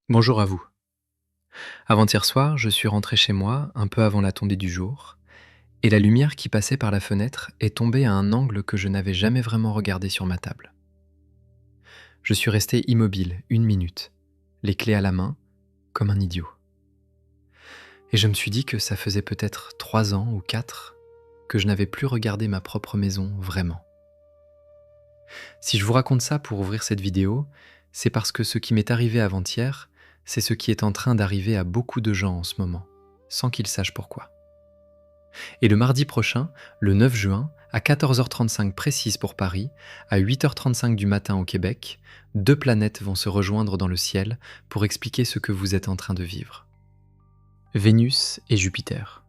Bonjour à vous. Avant-hier soir, je suis rentré chez moi un peu avant la tombée du jour, et la lumière qui passait par la fenêtre est tombée à un angle que je n'avais jamais vraiment regardé sur ma table. Je suis resté immobile 1 minute, les clés à la main, comme un idiot. Et je me suis dit que ça faisait peut-être 3 ans ou 4 que je n'avais plus regardé ma propre maison vraiment. Si je vous raconte ça pour ouvrir cette vidéo, c'est parce que ce qui m'est arrivé avant-hier, c'est ce qui est en train d'arriver à beaucoup de gens en ce moment, sans qu'ils sachent pourquoi. Et le mardi prochain, le 9 juin, à 14h35 précise pour Paris, à 8h35 du matin au Québec, 2 planètes vont se rejoindre dans le ciel pour expliquer ce que vous êtes en train de vivre. Vénus et Jupiter.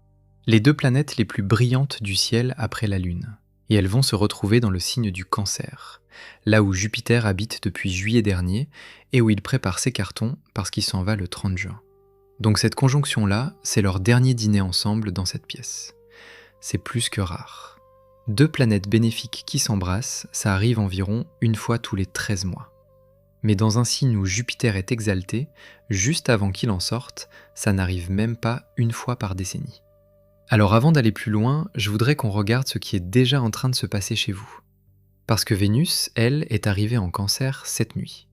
Les 2 planètes les plus brillantes du ciel après la Lune. Et elles vont se retrouver dans le signe du Cancer, là où Jupiter habite depuis juillet dernier et où il prépare ses cartons parce qu'il s'en va le 30 juin. Donc cette conjonction-là, c'est leur dernier dîner ensemble dans cette pièce. C'est plus que rare. 2 planètes bénéfiques qui s'embrassent, ça arrive environ une fois tous les 13 mois. Mais dans un signe où Jupiter est exalté, juste avant qu'il en sorte, ça n'arrive même pas une fois par décennie. Alors avant d'aller plus loin, je voudrais qu'on regarde ce qui est déjà en train de se passer chez vous. Parce que Vénus, elle, est arrivée en Cancer cette nuit.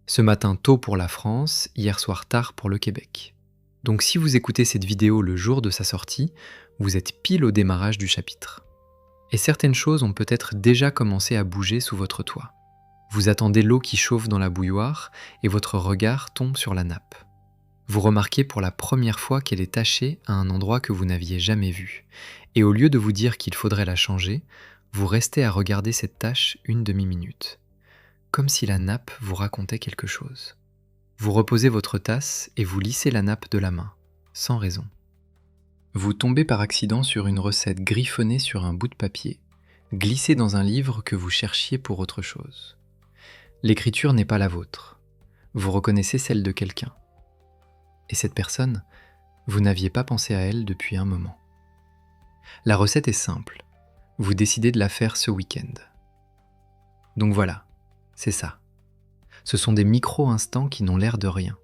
Ce matin tôt pour la France, hier soir tard pour le Québec. Donc si vous écoutez cette vidéo le jour de sa sortie, vous êtes pile au démarrage du chapitre. Et certaines choses ont peut-être déjà commencé à bouger sous votre toit. Vous attendez l'eau qui chauffe dans la bouilloire et votre regard tombe sur la nappe. Vous remarquez pour la première fois qu'elle est tachée à un endroit que vous n'aviez jamais vu. Et au lieu de vous dire qu'il faudrait la changer, vous restez à regarder cette tache une demi-minute. Comme si la nappe vous racontait quelque chose. Vous reposez votre tasse et vous lissez la nappe de la main, sans raison. Vous tombez par accident sur une recette griffonnée sur un bout de papier, glissée dans un livre que vous cherchiez pour autre chose. L'écriture n'est pas la vôtre. Vous reconnaissez celle de quelqu'un. Et cette personne, vous n'aviez pas pensé à elle depuis un moment. La recette est simple. Vous décidez de la faire ce week-end. Donc voilà, c'est ça. Ce sont des micro-instants qui n'ont l'air de rien.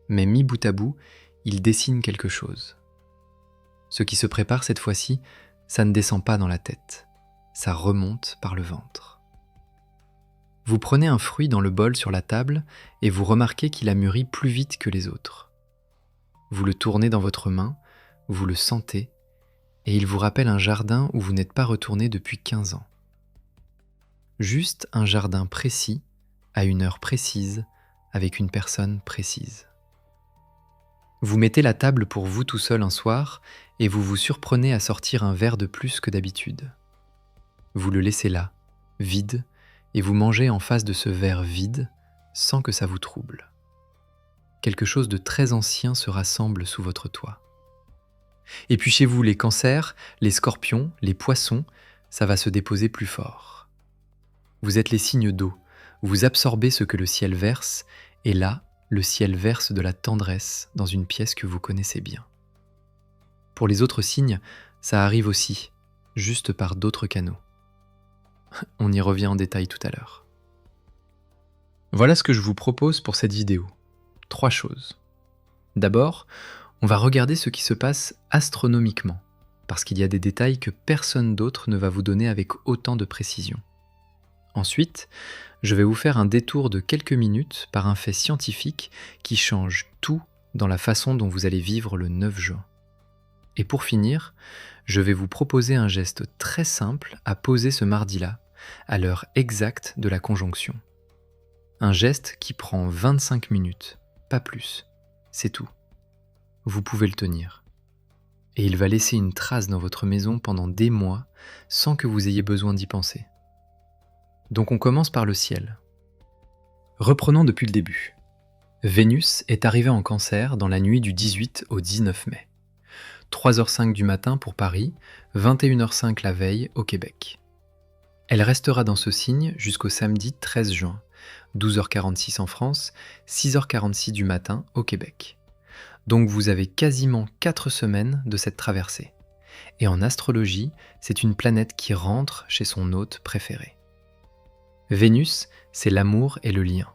Mais mis bout à bout, ils dessinent quelque chose. Ce qui se prépare cette fois-ci, ça ne descend pas dans la tête. Ça remonte par le ventre. Vous prenez un fruit dans le bol sur la table et vous remarquez qu'il a mûri plus vite que les autres. Vous le tournez dans votre main, vous le sentez, et il vous rappelle un jardin où vous n'êtes pas retourné depuis 15 ans. Juste un jardin précis, à une heure précise, avec une personne précise. Vous mettez la table pour vous tout seul un soir, et vous vous surprenez à sortir un verre de plus que d'habitude. Vous le laissez là, vide, et vous mangez en face de ce verre vide, sans que ça vous trouble. Quelque chose de très ancien se rassemble sous votre toit. Et puis chez vous, les cancers, les scorpions, les poissons, ça va se déposer plus fort. Vous êtes les signes d'eau, vous absorbez ce que le ciel verse, et là, le ciel verse de la tendresse dans une pièce que vous connaissez bien. Pour les autres signes, ça arrive aussi, juste par d'autres canaux. On y revient en détail tout à l'heure. Voilà ce que je vous propose pour cette vidéo. 3 choses. D'abord, on va regarder ce qui se passe astronomiquement, parce qu'il y a des détails que personne d'autre ne va vous donner avec autant de précision. Ensuite, je vais vous faire un détour de quelques minutes par un fait scientifique qui change tout dans la façon dont vous allez vivre le 9 juin. Et pour finir, je vais vous proposer un geste très simple à poser ce mardi-là, à l'heure exacte de la conjonction. Un geste qui prend 25 minutes. Pas plus, c'est tout. Vous pouvez le tenir. Et il va laisser une trace dans votre maison pendant des mois sans que vous ayez besoin d'y penser. Donc on commence par le ciel. Reprenons depuis le début. Vénus est arrivée en Cancer dans la nuit du 18 au 19 mai. 3h05 du matin pour Paris, 21h05 la veille au Québec. Elle restera dans ce signe jusqu'au samedi 13 juin. 12h46 en France, 6h46 du matin au Québec. Donc vous avez quasiment 4 semaines de cette traversée. Et en astrologie, c'est une planète qui rentre chez son hôte préféré. Vénus, c'est l'amour et le lien.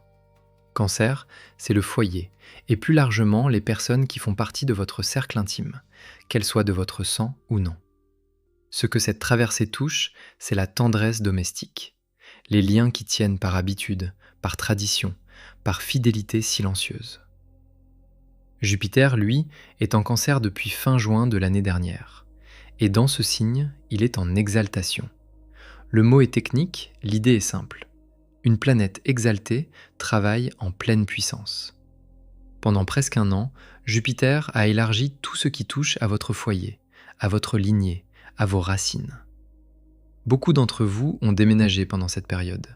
Cancer, c'est le foyer, et plus largement les personnes qui font partie de votre cercle intime, qu'elles soient de votre sang ou non. Ce que cette traversée touche, c'est la tendresse domestique, les liens qui tiennent par habitude, par tradition, par fidélité silencieuse. Jupiter, lui, est en Cancer depuis fin juin de l'année dernière, et dans ce signe, il est en exaltation. Le mot est technique, l'idée est simple. Une planète exaltée travaille en pleine puissance. Pendant presque un an, Jupiter a élargi tout ce qui touche à votre foyer, à votre lignée, à vos racines. Beaucoup d'entre vous ont déménagé pendant cette période.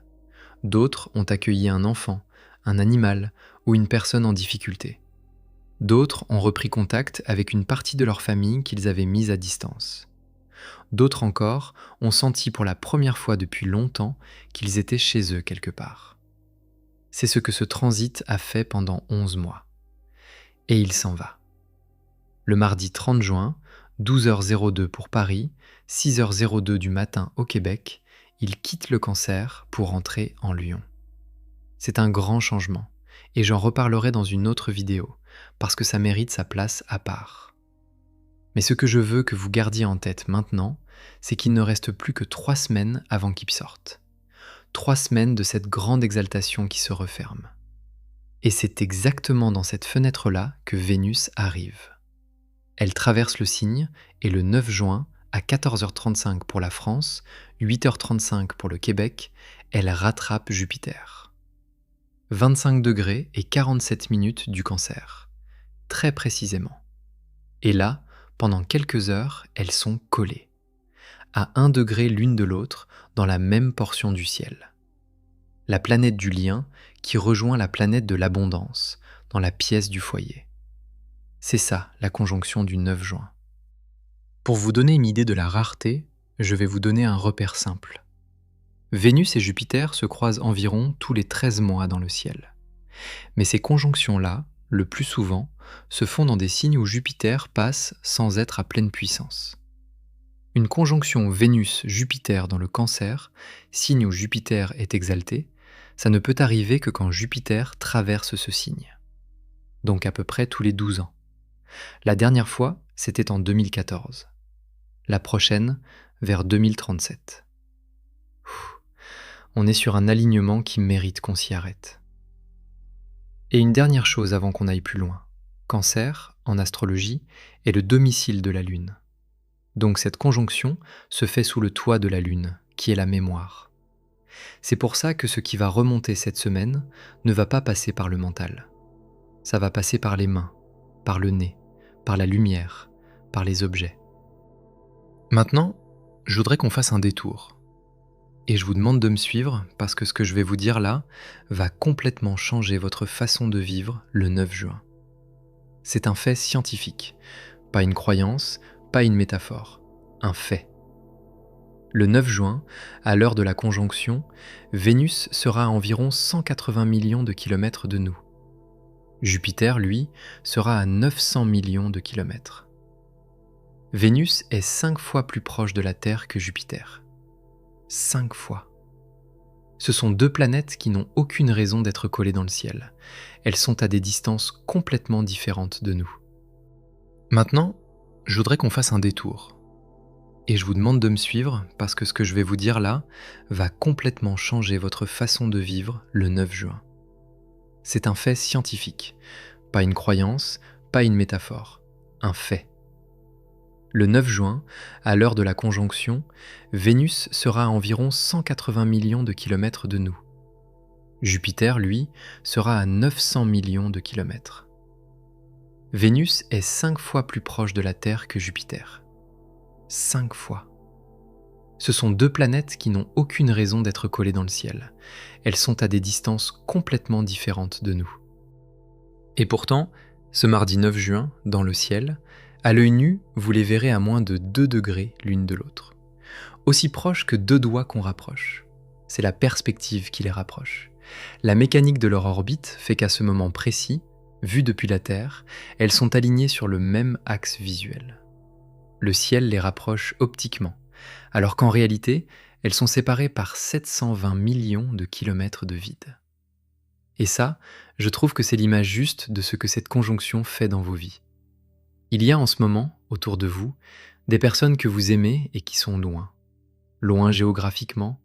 D'autres ont accueilli un enfant, un animal ou une personne en difficulté. D'autres ont repris contact avec une partie de leur famille qu'ils avaient mise à distance. D'autres encore ont senti pour la première fois depuis longtemps qu'ils étaient chez eux quelque part. C'est ce que ce transit a fait pendant 11 mois. Et il s'en va. Le mardi 30 juin, 12h02 pour Paris, 6h02 du matin au Québec, il quitte le Cancer pour entrer en Lion. C'est un grand changement, et j'en reparlerai dans une autre vidéo, parce que ça mérite sa place à part. Mais ce que je veux que vous gardiez en tête maintenant, c'est qu'il ne reste plus que 3 semaines avant qu'il sorte. 3 semaines de cette grande exaltation qui se referme. Et c'est exactement dans cette fenêtre-là que Vénus arrive. Elle traverse le signe et le 9 juin, à 14h35 pour la France, 8h35 pour le Québec, elle rattrape Jupiter. 25 degrés et 47 minutes du Cancer, très précisément. Et là, pendant quelques heures, elles sont collées, à 1 degré l'une de l'autre, dans la même portion du ciel. La planète du lien qui rejoint la planète de l'abondance, dans la pièce du foyer. C'est ça, la conjonction du 9 juin. Pour vous donner une idée de la rareté, je vais vous donner un repère simple. Vénus et Jupiter se croisent environ tous les 13 mois dans le ciel. Mais ces conjonctions-là, le plus souvent, se font dans des signes où Jupiter passe sans être à pleine puissance. Une conjonction Vénus-Jupiter dans le Cancer, signe où Jupiter est exalté, ça ne peut arriver que quand Jupiter traverse ce signe. Donc à peu près tous les 12 ans. La dernière fois, c'était en 2014. La prochaine, vers 2037. On est sur un alignement qui mérite qu'on s'y arrête. Et une dernière chose avant qu'on aille plus loin. Cancer, en astrologie, est le domicile de la Lune. Donc cette conjonction se fait sous le toit de la Lune, qui est la mémoire. C'est pour ça que ce qui va remonter cette semaine ne va pas passer par le mental. Ça va passer par les mains, par le nez, par la lumière, par les objets. Maintenant, je voudrais qu'on fasse un détour. Et je vous demande de me suivre parce que ce que je vais vous dire là va complètement changer votre façon de vivre le 9 juin. C'est un fait scientifique, pas une croyance, pas une métaphore, un fait. Le 9 juin, à l'heure de la conjonction, Vénus sera à environ 180 millions de kilomètres de nous. Jupiter, lui, sera à 900 millions de kilomètres. Vénus est 5 fois plus proche de la Terre que Jupiter. 5 fois. Ce sont deux planètes qui n'ont aucune raison d'être collées dans le ciel. Elles sont à des distances complètement différentes de nous. Maintenant, je voudrais qu'on fasse un détour. Et je vous demande de me suivre parce que ce que je vais vous dire là va complètement changer votre façon de vivre le 9 juin. C'est un fait scientifique, pas une croyance, pas une métaphore, un fait. Le 9 juin, à l'heure de la conjonction, Vénus sera à environ 180 millions de kilomètres de nous. Jupiter, lui, sera à 900 millions de kilomètres. Vénus est 5 fois plus proche de la Terre que Jupiter. 5 fois. Ce sont deux planètes qui n'ont aucune raison d'être collées dans le ciel. Elles sont à des distances complètement différentes de nous. Et pourtant, ce mardi 9 juin, dans le ciel, à l'œil nu, vous les verrez à moins de 2 degrés l'une de l'autre. Aussi proches que deux doigts qu'on rapproche. C'est la perspective qui les rapproche. La mécanique de leur orbite fait qu'à ce moment précis, vues depuis la Terre, elles sont alignées sur le même axe visuel. Le ciel les rapproche optiquement, alors qu'en réalité, elles sont séparées par 720 millions de kilomètres de vide. Et ça, je trouve que c'est l'image juste de ce que cette conjonction fait dans vos vies. Il y a en ce moment, autour de vous, des personnes que vous aimez et qui sont loin. Loin géographiquement,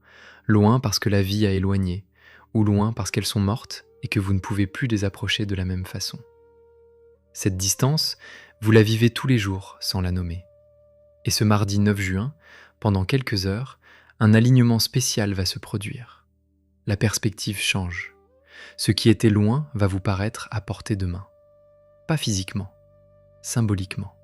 loin parce que la vie a éloigné, ou loin parce qu'elles sont mortes et que vous ne pouvez plus les approcher de la même façon. Cette distance, vous la vivez tous les jours sans la nommer. Et ce mardi 9 juin, pendant quelques heures, un alignement spécial va se produire. La perspective change. Ce qui était loin va vous paraître à portée de main. Pas physiquement, symboliquement.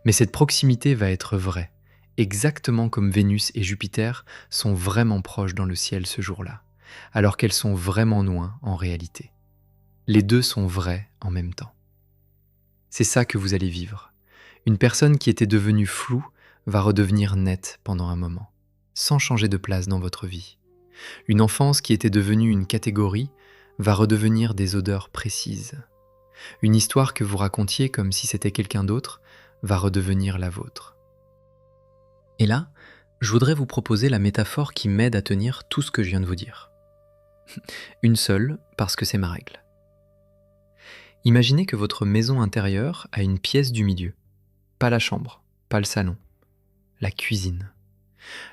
Mais cette proximité va être vraie, exactement comme Vénus et Jupiter sont vraiment proches dans le ciel ce jour-là, alors qu'elles sont vraiment loin en réalité. Les deux sont vrais en même temps. C'est ça que vous allez vivre. Une personne qui était devenue floue va redevenir nette pendant un moment, sans changer de place dans votre vie. Une enfance qui était devenue une catégorie va redevenir des odeurs précises. Une histoire que vous racontiez comme si c'était quelqu'un d'autre va redevenir la vôtre. Et là, je voudrais vous proposer la métaphore qui m'aide à tenir tout ce que je viens de vous dire. Une seule, parce que c'est ma règle. Imaginez que votre maison intérieure a une pièce du milieu. Pas la chambre, pas le salon. La cuisine.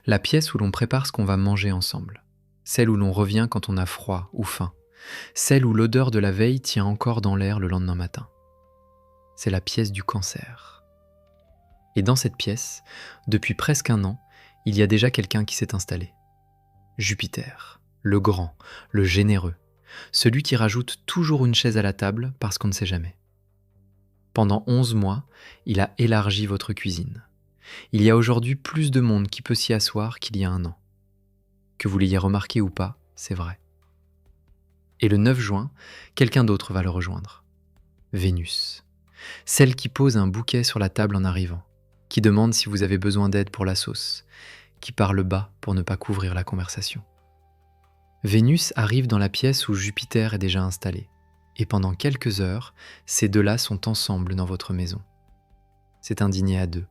La pièce où l'on prépare ce qu'on va manger ensemble. Celle où l'on revient quand on a froid ou faim. Celle où l'odeur de la veille tient encore dans l'air le lendemain matin. C'est la pièce du cancer. Et dans cette pièce, depuis presque un an, il y a déjà quelqu'un qui s'est installé. Jupiter, le grand, le généreux, celui qui rajoute toujours une chaise à la table parce qu'on ne sait jamais. Pendant 11 mois, il a élargi votre cuisine. Il y a aujourd'hui plus de monde qui peut s'y asseoir qu'il y a un an. Que vous l'ayez remarqué ou pas, c'est vrai. Et le 9 juin, quelqu'un d'autre va le rejoindre. Vénus. Celle qui pose un bouquet sur la table en arrivant, qui demande si vous avez besoin d'aide pour la sauce, qui parle bas pour ne pas couvrir la conversation. Vénus arrive dans la pièce où Jupiter est déjà installé, et pendant quelques heures, ces deux-là sont ensemble dans votre maison. C'est un dîner à deux.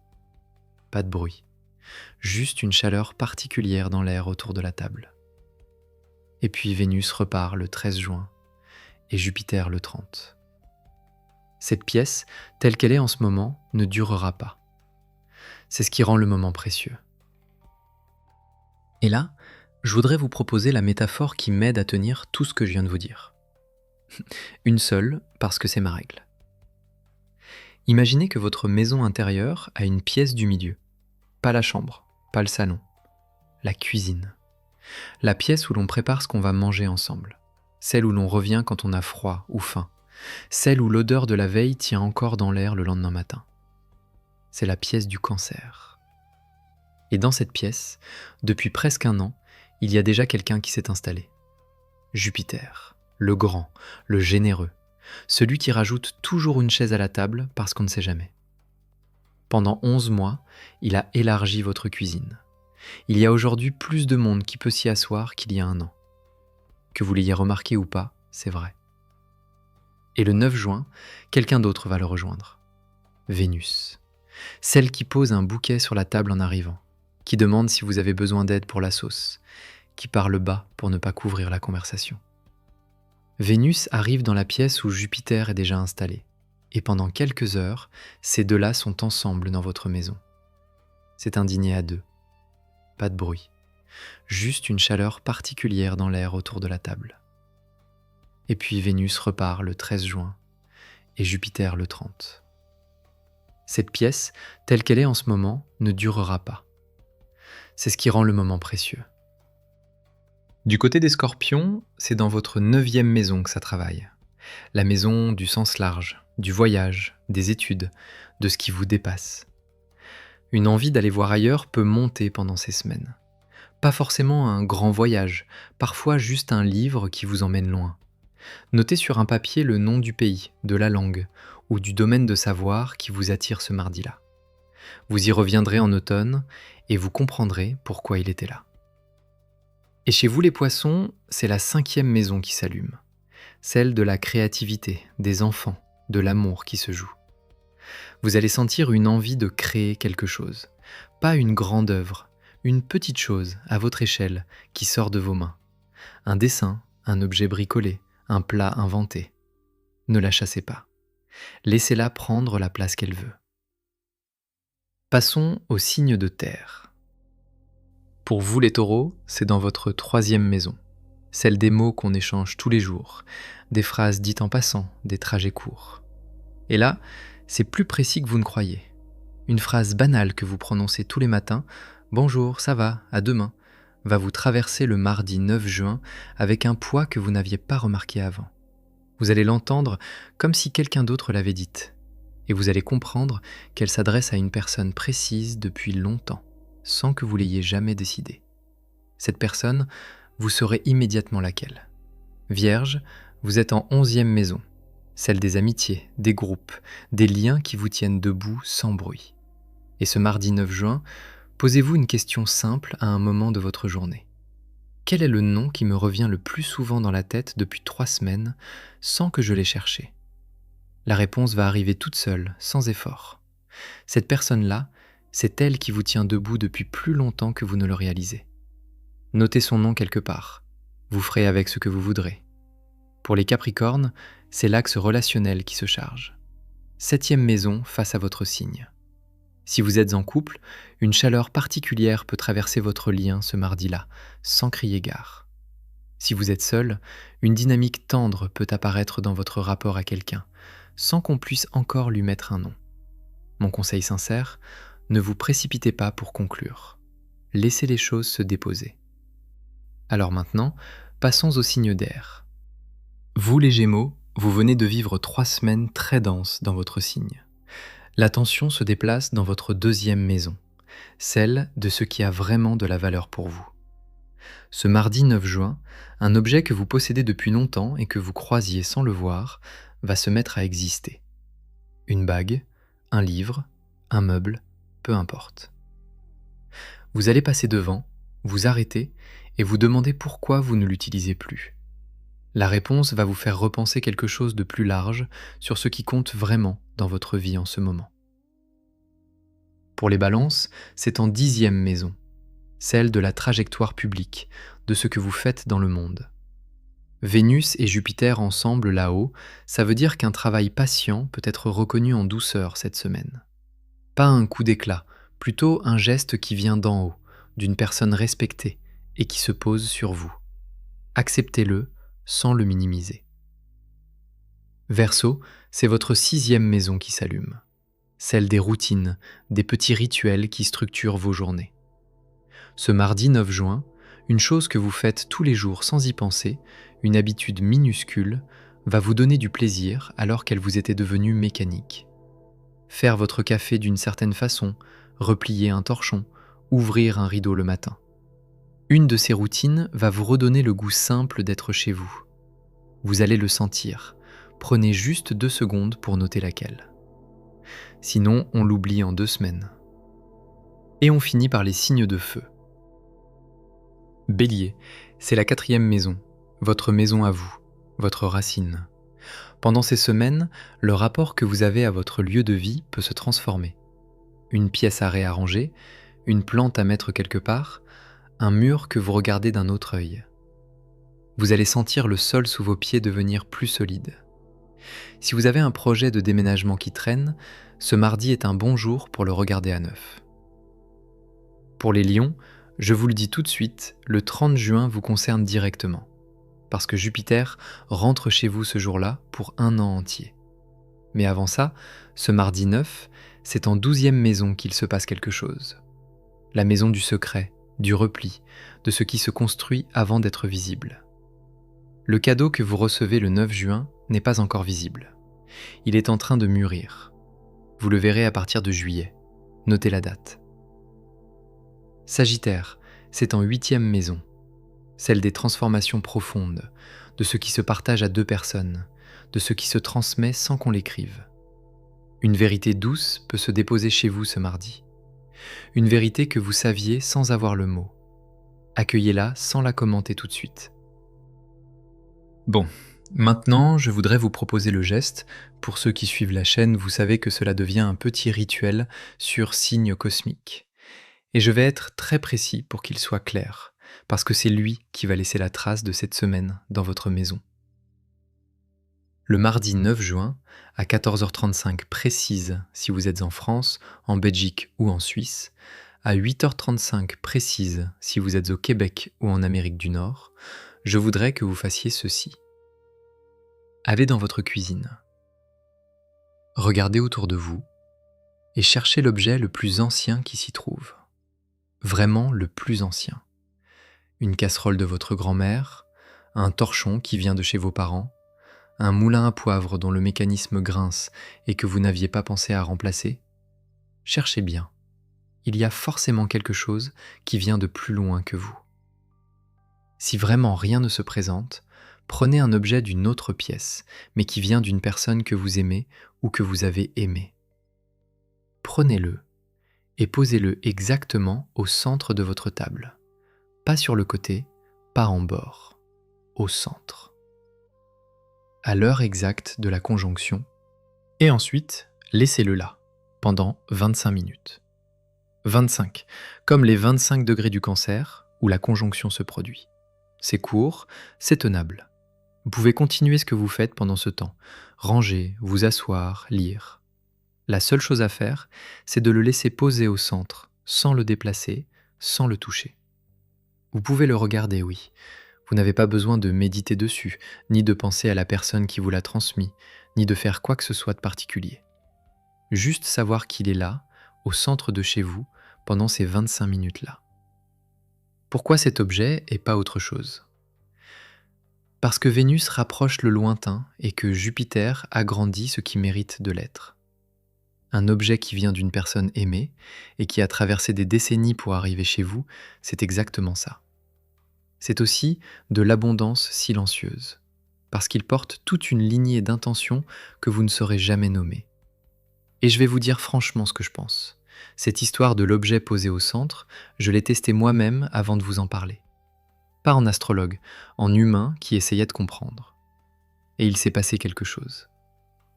Pas de bruit, juste une chaleur particulière dans l'air autour de la table. Et puis Vénus repart le 13 juin et Jupiter le 30. Cette pièce, telle qu'elle est en ce moment, ne durera pas. C'est ce qui rend le moment précieux. Et là, je voudrais vous proposer la métaphore qui m'aide à tenir tout ce que je viens de vous dire. Une seule, parce que c'est ma règle. Imaginez que votre maison intérieure a une pièce du milieu. Pas la chambre, pas le salon. La cuisine. La pièce où l'on prépare ce qu'on va manger ensemble. Celle où l'on revient quand on a froid ou faim. Celle où l'odeur de la veille tient encore dans l'air le lendemain matin. C'est la pièce du cancer. Et dans cette pièce, depuis presque un an, il y a déjà quelqu'un qui s'est installé. Jupiter, le grand, le généreux, celui qui rajoute toujours une chaise à la table parce qu'on ne sait jamais. Pendant 11 mois, il a élargi votre cuisine. Il y a aujourd'hui plus de monde qui peut s'y asseoir qu'il y a un an. Que vous l'ayez remarqué ou pas, c'est vrai. Et le 9 juin, quelqu'un d'autre va le rejoindre. Vénus. Celle qui pose un bouquet sur la table en arrivant, qui demande si vous avez besoin d'aide pour la sauce, qui parle bas pour ne pas couvrir la conversation. Vénus arrive dans la pièce où Jupiter est déjà installé, et pendant quelques heures, ces deux-là sont ensemble dans votre maison. C'est un dîner à deux. Pas de bruit, juste une chaleur particulière dans l'air autour de la table. Et puis Vénus repart le 13 juin et Jupiter le 30. Cette pièce, telle qu'elle est en ce moment, ne durera pas. C'est ce qui rend le moment précieux. Du côté des Scorpions, c'est dans votre 9e maison que ça travaille. La maison du sens large, du voyage, des études, de ce qui vous dépasse. Une envie d'aller voir ailleurs peut monter pendant ces semaines. Pas forcément un grand voyage, parfois juste un livre qui vous emmène loin. Notez sur un papier le nom du pays, de la langue, ou du domaine de savoir qui vous attire ce mardi-là. Vous y reviendrez en automne et vous comprendrez pourquoi il était là. Et chez vous les poissons, c'est la 5e maison qui s'allume. Celle de la créativité, des enfants, de l'amour qui se joue. Vous allez sentir une envie de créer quelque chose. Pas une grande œuvre, une petite chose à votre échelle qui sort de vos mains. Un dessin, un objet bricolé, un plat inventé. Ne la chassez pas. Laissez-la prendre la place qu'elle veut. Passons aux signes de terre. Pour vous les taureaux, c'est dans votre troisième maison, celle des mots qu'on échange tous les jours, des phrases dites en passant, des trajets courts. Et là, c'est plus précis que vous ne croyez. Une phrase banale que vous prononcez tous les matins, «Bonjour, ça va, à demain», va vous traverser le mardi 9 juin avec un poids que vous n'aviez pas remarqué avant. Vous allez l'entendre comme si quelqu'un d'autre l'avait dite. Et vous allez comprendre qu'elle s'adresse à une personne précise depuis longtemps, sans que vous l'ayez jamais décidé. Cette personne, vous saurez immédiatement laquelle. Vierge, vous êtes en 11e maison, celle des amitiés, des groupes, des liens qui vous tiennent debout sans bruit. Et ce mardi 9 juin, posez-vous une question simple à un moment de votre journée. Quel est le nom qui me revient le plus souvent dans la tête depuis 3 semaines, sans que je l'aie cherché ? La réponse va arriver toute seule, sans effort. Cette personne-là, c'est elle qui vous tient debout depuis plus longtemps que vous ne le réalisez. Notez son nom quelque part. Vous ferez avec ce que vous voudrez. Pour les Capricornes, c'est l'axe relationnel qui se charge. 7e maison face à votre signe. Si vous êtes en couple, une chaleur particulière peut traverser votre lien ce mardi-là, sans crier gare. Si vous êtes seul, une dynamique tendre peut apparaître dans votre rapport à quelqu'un, sans qu'on puisse encore lui mettre un nom. Mon conseil sincère, ne vous précipitez pas pour conclure. Laissez les choses se déposer. Alors maintenant, passons au signe d'air. Vous les Gémeaux, vous venez de vivre 3 semaines très denses dans votre signe. L'attention se déplace dans votre 2e maison, celle de ce qui a vraiment de la valeur pour vous. Ce mardi 9 juin, un objet que vous possédez depuis longtemps et que vous croisiez sans le voir va se mettre à exister. Une bague, un livre, un meuble, peu importe. Vous allez passer devant, vous arrêter et vous demander pourquoi vous ne l'utilisez plus. La réponse va vous faire repenser quelque chose de plus large sur ce qui compte vraiment dans votre vie en ce moment. Pour les balances, c'est en 10e maison, celle de la trajectoire publique, de ce que vous faites dans le monde. Vénus et Jupiter ensemble là-haut, ça veut dire qu'un travail patient peut être reconnu en douceur cette semaine. Pas un coup d'éclat, plutôt un geste qui vient d'en haut, d'une personne respectée et qui se pose sur vous. Acceptez-le sans le minimiser. Verseau, c'est votre 6e maison qui s'allume, celle des routines, des petits rituels qui structurent vos journées. Ce mardi 9 juin, une chose que vous faites tous les jours sans y penser, une habitude minuscule, va vous donner du plaisir alors qu'elle vous était devenue mécanique. Faire votre café d'une certaine façon, replier un torchon, ouvrir un rideau le matin. Une de ces routines va vous redonner le goût simple d'être chez vous. Vous allez le sentir. Prenez juste 2 secondes pour noter laquelle. Sinon, on l'oublie en 2 semaines. Et on finit par les signes de feu. Bélier, c'est la 4e maison, votre maison à vous, votre racine. Pendant ces semaines, le rapport que vous avez à votre lieu de vie peut se transformer. Une pièce à réarranger, une plante à mettre quelque part, un mur que vous regardez d'un autre œil. Vous allez sentir le sol sous vos pieds devenir plus solide. Si vous avez un projet de déménagement qui traîne, ce mardi est un bon jour pour le regarder à neuf. Pour les lions, je vous le dis tout de suite, le 30 juin vous concerne directement, parce que Jupiter rentre chez vous ce jour-là pour 1 an entier. Mais avant ça, ce mardi 9, c'est en 12e maison qu'il se passe quelque chose. La maison du secret, du repli, de ce qui se construit avant d'être visible. Le cadeau que vous recevez le 9 juin n'est pas encore visible. Il est en train de mûrir. Vous le verrez à partir de juillet. Notez la date. Sagittaire, c'est en 8e maison, celle des transformations profondes, de ce qui se partage à 2 personnes, de ce qui se transmet sans qu'on l'écrive. Une vérité douce peut se déposer chez vous ce mardi. Une vérité que vous saviez sans avoir le mot. Accueillez-la sans la commenter tout de suite. Bon, maintenant je voudrais vous proposer le geste. Pour ceux qui suivent la chaîne, vous savez que cela devient un petit rituel sur signes cosmiques. Et je vais être très précis pour qu'il soit clair, parce que c'est lui qui va laisser la trace de cette semaine dans votre maison. Le mardi 9 juin, à 14h35 précise si vous êtes en France, en Belgique ou en Suisse, à 8h35 précise si vous êtes au Québec ou en Amérique du Nord, je voudrais que vous fassiez ceci. Allez dans votre cuisine, regardez autour de vous et cherchez l'objet le plus ancien qui s'y trouve. Vraiment le plus ancien. Une casserole de votre grand-mère, un torchon qui vient de chez vos parents, un moulin à poivre dont le mécanisme grince et que vous n'aviez pas pensé à remplacer. Cherchez bien. Il y a forcément quelque chose qui vient de plus loin que vous. Si vraiment rien ne se présente, prenez un objet d'une autre pièce, mais qui vient d'une personne que vous aimez ou que vous avez aimée. Prenez-le et posez-le exactement au centre de votre table. Pas sur le côté, pas en bord, au centre. À l'heure exacte de la conjonction, et ensuite, laissez-le là, pendant 25 minutes. 25, comme les 25 degrés du cancer où la conjonction se produit. C'est court, c'est tenable. Vous pouvez continuer ce que vous faites pendant ce temps, ranger, vous asseoir, lire. La seule chose à faire, c'est de le laisser poser au centre, sans le déplacer, sans le toucher. Vous pouvez le regarder, oui. Vous n'avez pas besoin de méditer dessus, ni de penser à la personne qui vous l'a transmis, ni de faire quoi que ce soit de particulier. Juste savoir qu'il est là, au centre de chez vous, pendant ces 25 minutes-là. Pourquoi cet objet et pas autre chose ? Parce que Vénus rapproche le lointain et que Jupiter agrandit ce qui mérite de l'être. Un objet qui vient d'une personne aimée et qui a traversé des décennies pour arriver chez vous, c'est exactement ça. C'est aussi de l'abondance silencieuse, parce qu'il porte toute une lignée d'intentions que vous ne saurez jamais nommer. Et je vais vous dire franchement ce que je pense. Cette histoire de l'objet posé au centre, je l'ai testée moi-même avant de vous en parler. Pas en astrologue, en humain qui essayait de comprendre. Et il s'est passé quelque chose.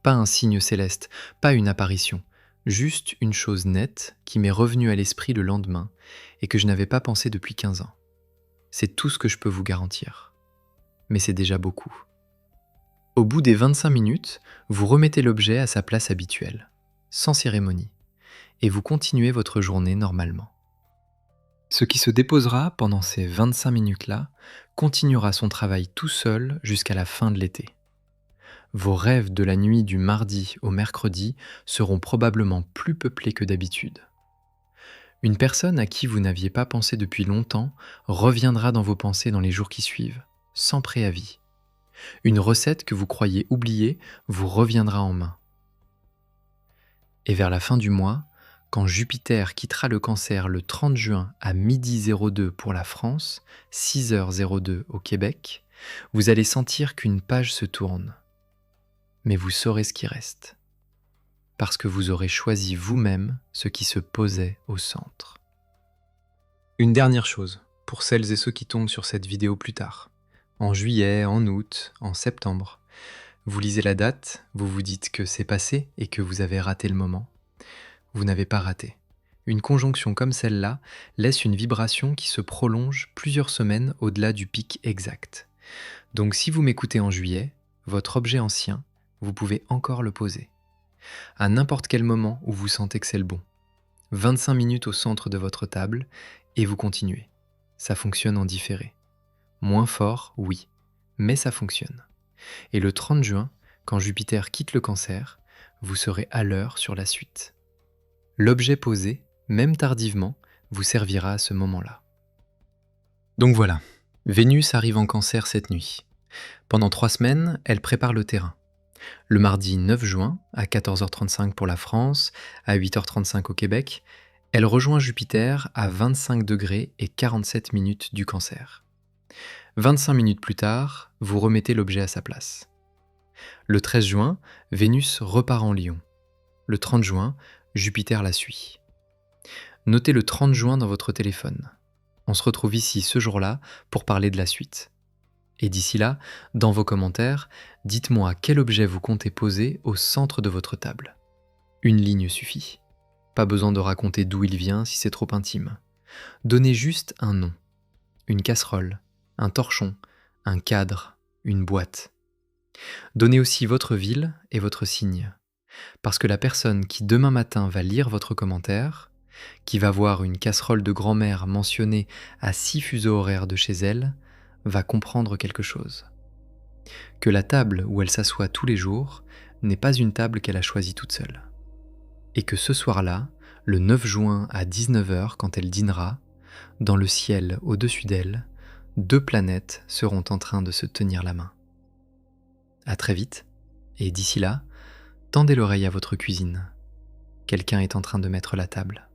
Pas un signe céleste, pas une apparition, juste une chose nette qui m'est revenue à l'esprit le lendemain et que je n'avais pas pensé depuis 15 ans. C'est tout ce que je peux vous garantir. Mais c'est déjà beaucoup. Au bout des 25 minutes, vous remettez l'objet à sa place habituelle, sans cérémonie, et vous continuez votre journée normalement. Ce qui se déposera pendant ces 25 minutes-là continuera son travail tout seul jusqu'à la fin de l'été. Vos rêves de la nuit du mardi au mercredi seront probablement plus peuplés que d'habitude. Une personne à qui vous n'aviez pas pensé depuis longtemps reviendra dans vos pensées dans les jours qui suivent, sans préavis. Une recette que vous croyez oubliée vous reviendra en main. Et vers la fin du mois, quand Jupiter quittera le Cancer le 30 juin à 12h02 pour la France, 6h02 au Québec, vous allez sentir qu'une page se tourne. Mais vous saurez ce qui reste. Parce que vous aurez choisi vous-même ce qui se posait au centre. Une dernière chose, pour celles et ceux qui tombent sur cette vidéo plus tard. En juillet, en août, en septembre. Vous lisez la date, vous vous dites que c'est passé et que vous avez raté le moment. Vous n'avez pas raté. Une conjonction comme celle-là laisse une vibration qui se prolonge plusieurs semaines au-delà du pic exact. Donc si vous m'écoutez en juillet, votre objet ancien, vous pouvez encore le poser. À n'importe quel moment où vous sentez que c'est le bon. 25 minutes au centre de votre table et vous continuez. Ça fonctionne en différé. Moins fort, oui, mais ça fonctionne. Et le 30 juin, quand Jupiter quitte le Cancer, vous serez à l'heure sur la suite. L'objet posé, même tardivement, vous servira à ce moment-là. Donc voilà, Vénus arrive en Cancer cette nuit. Pendant 3 semaines, elle prépare le terrain. Le mardi 9 juin, à 14h35 pour la France, à 8h35 au Québec, elle rejoint Jupiter à 25 degrés et 47 minutes du Cancer. 25 minutes plus tard, vous remettez l'objet à sa place. Le 13 juin, Vénus repart en Lion. Le 30 juin, Jupiter la suit. Notez le 30 juin dans votre téléphone. On se retrouve ici ce jour-là pour parler de la suite. Et d'ici là, dans vos commentaires, dites-moi quel objet vous comptez poser au centre de votre table. Une ligne suffit. Pas besoin de raconter d'où il vient si c'est trop intime. Donnez juste un nom. Une casserole, un torchon, un cadre, une boîte. Donnez aussi votre ville et votre signe, parce que la personne qui demain matin va lire votre commentaire, qui va voir une casserole de grand-mère mentionnée à 6 fuseaux horaires de chez elle, va comprendre quelque chose. Que la table où elle s'assoit tous les jours n'est pas une table qu'elle a choisie toute seule. Et que ce soir-là, le 9 juin à 19 heures, quand elle dînera, dans le ciel au-dessus d'elle, 2 planètes seront en train de se tenir la main. À très vite, et d'ici là, tendez l'oreille à votre cuisine. Quelqu'un est en train de mettre la table.